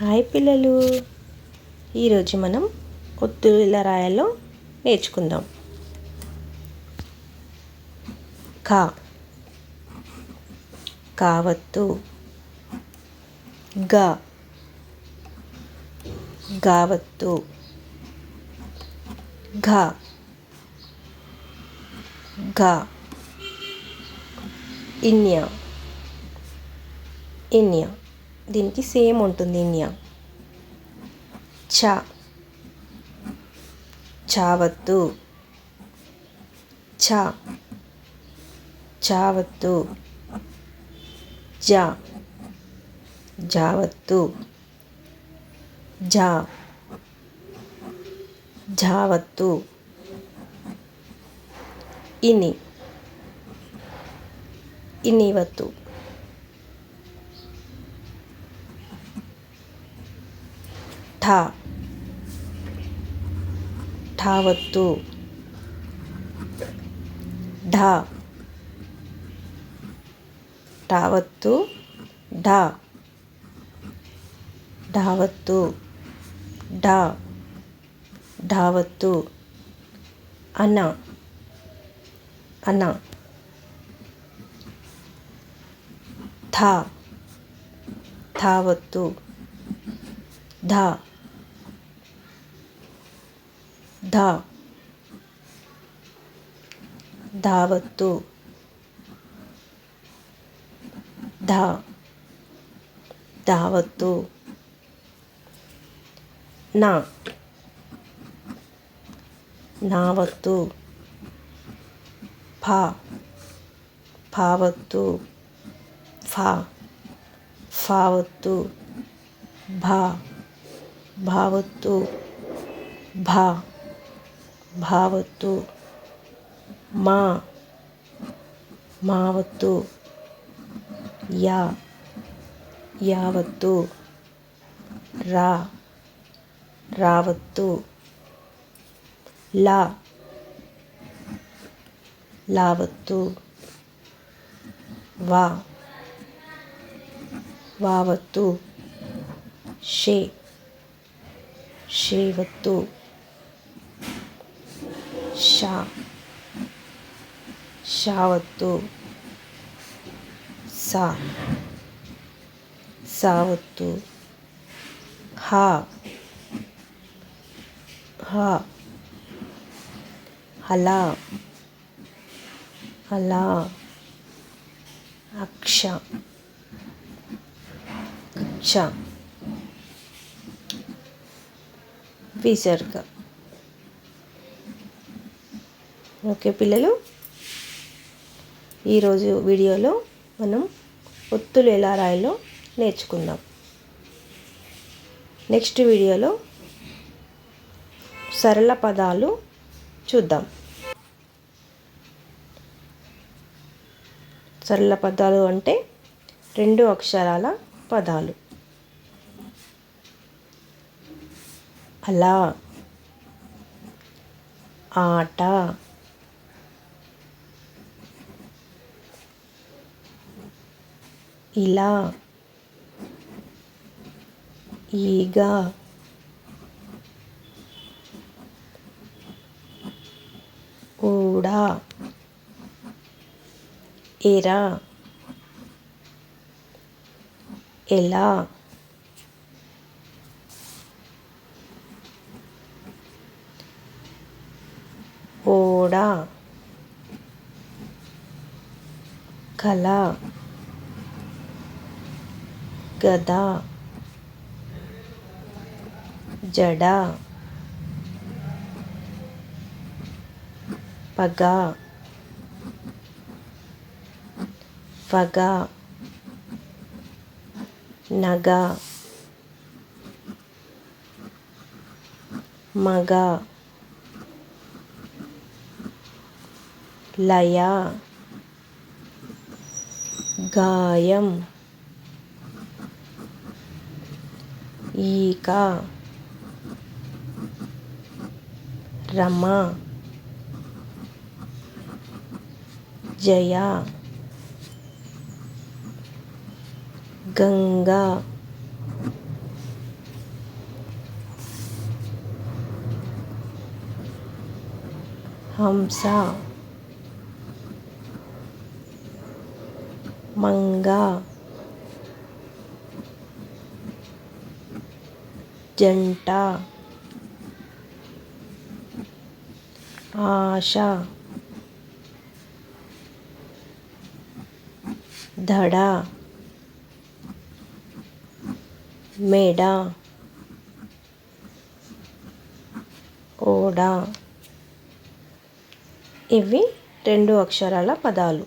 Hi పిల్లలు, ఈరోజు మనం ఒత్తులు ఎలా రాయాలో నేర్చుకుందాం. కావత్తు, గావత్తు, ఘ ఇన్య దీనికి సేమ్ ఉంటుంది. చావత్తు, చావత్తు, జావత్తు, జావత్తు, ఇనివత్తు, ఠావత్తు, ఠావత్తు, ఢావత్తు, ఢావత్తు, అన, థావత్తు, ధావత్తు, దావత్తు, నావత్తు, ఫావత్తు, ఫావత్తు, భావత్తు, భావత్తు, మావత్తు, యావత్తు, రావత్తు, లావత్తు, వావత్తు, షేవత్తు, షావత్తు, సావత్తు, హలా, అక్ష, విసర్గ. ఓకే పిల్లలు, ఈరోజు వీడియోలో మనం ఒత్తులు ఎలా రాయాలో నేర్చుకుందాం. నెక్స్ట్ వీడియోలో సరళ పదాలు చూద్దాం. సరళ పదాలు అంటే 2 అక్షరాల పదాలు. అలా, ఆట, ఇలా, ఈగ, ఊడ, ఎర, ఎలా, ఓడ, కల, గద, జడ, పగ, పగ, నగ, మగ, లయ, గాయం, ఈక, రమ, జయ, గంగా, హంస, మంగ, జంట, ఆశ, దడ, మెడ, ఓడ. ఇవి 2 అక్షరాల పదాలు.